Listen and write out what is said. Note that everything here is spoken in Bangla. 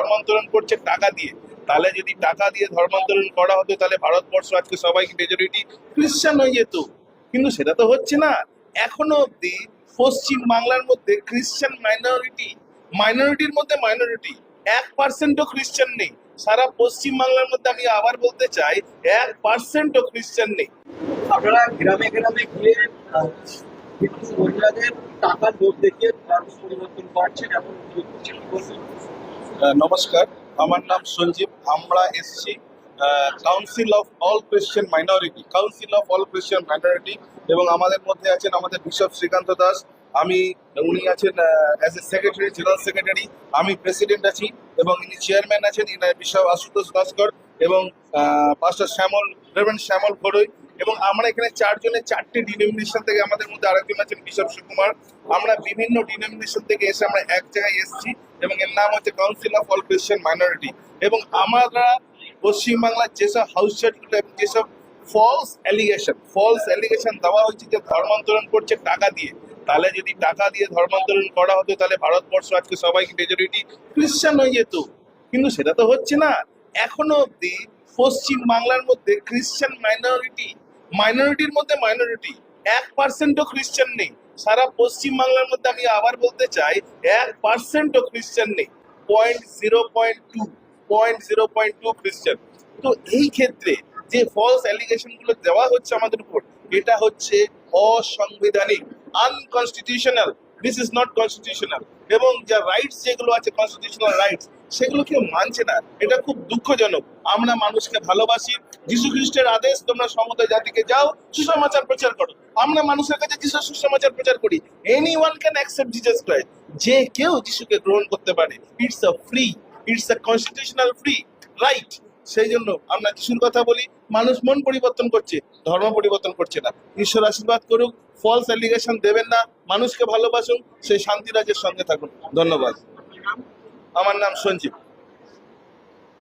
ধর্মান্তরণ করছে টাকা দিয়ে। তাহলে যদি টাকা দিয়ে ধর্মান্তরণ করা হতো তাহলে ভারতবর্ষ আজকে সবাই মেজরিটি খ্রিস্টান হয়ে যেত, কিন্তু সেটা তো হচ্ছে না। এখনো অব্দি পশ্চিম বাংলার মধ্যে খ্রিস্টান মাইনরিটির মধ্যে মাইনরিটি, 1%ও খ্রিস্টান নেই। সারা পশ্চিম বাংলার মধ্যে আমি আবার বলতে চাই 1%ও খ্রিস্টান নেই। আপনারা গ্রামে গ্রামে গিয়ে হিন্দু মহিলাদের টাকার লোভ দেখিয়ে ধর্ম পরিবর্তন করছেন এবং অভিযোগ করছেন, কি বলবেন? নমস্কার, আমার নাম সঞ্জীব। আমরা এসছি council of all Christian minority এবং আমাদের মধ্যে আছেন আমাদের বিশপ শ্রীকান্ত দাস। উনি আছেন as a secretary, general secretary. আমি প্রেসিডেন্ট আছি এবং ইনি চেয়ারম্যান আছেন বিশপ আশুতোষ ভাস্কর এবং পাস্টার রেভারেন্ড শ্যামল ঘোড়ই। এবং আমরা এখানে চারটে ডিনোমিনেশন থেকে, আমাদের মধ্যে আরেকজন আছেন বিশপ সুকুমার। আমরা বিভিন্ন ডিনোমিনেশন থেকে এসে আমরা এক জায়গায় এসেছি এবং এর নাম হচ্ছে council of all Christian minority. এবং আমরা পশ্চিমবাংলার যেসব হাউস চার্চগুলো এবং যেসব ফলস অ্যালিগেশন দেওয়া হচ্ছে যে ধর্মান্তরণ করছে টাকা দিয়ে, তাহলে যদি টাকা দিয়ে ধর্মান্তরণ করা হতো তাহলে ভারতবর্ষ আজকে সবাই মেজরিটি খ্রিস্টান হয়ে যেত, কিন্তু সেটা তো হচ্ছে না। এখনো অব্দি পশ্চিম বাংলার মধ্যে খ্রিস্টান মাইনরিটির মধ্যে মাইনরিটি, 1%ও খ্রিস্টান নেই। সারা পশ্চিম বাংলার মধ্যে আমি আবার বলতে চাই 1%ও খ্রিস্টান নেই। 0.02 খ্রিস্টান। তো এই ক্ষেত্রে যে ফলস অ্যালিগেশন গুলো দেওয়া হচ্ছে আমাদের উপর, এটা হচ্ছে অসাংবিধানিক, unconstitutional. This is not constitutional. এবং যা রাইটস যেগুলো আছে, কনস্টিটিউশনাল রাইটস, সেগুলো কেউ মানছে না। এটা খুব দুঃখজনক। আমরা মানুষকে ভালোবাসি। যীশু খ্রিস্টের আদেশ, তোমরা সমস্ত জাতিকে যাও, সুসমাচার প্রচার করো। আমরা মানুষের কাছে যিশুর সুসমাচার প্রচার করি। Anyone can accept Jesus Christ. যে কেউ যিশুকে গ্রহণ করতে পারে। It's a constitutional free right. সেই জন্য আমরা যিশুর কথা বলি। মানুষ মন পরিবর্তন করছে, ধর্ম পরিবর্তন করছে না। ঈশ্বর আশীর্বাদ করুক। ফলস অ্যালিগেশন দেবেন না, মানুষকে ভালোবাসুন, সেই শান্তিরাজের সঙ্গে থাকুন। ধন্যবাদ। আমার নাম সঞ্জীব।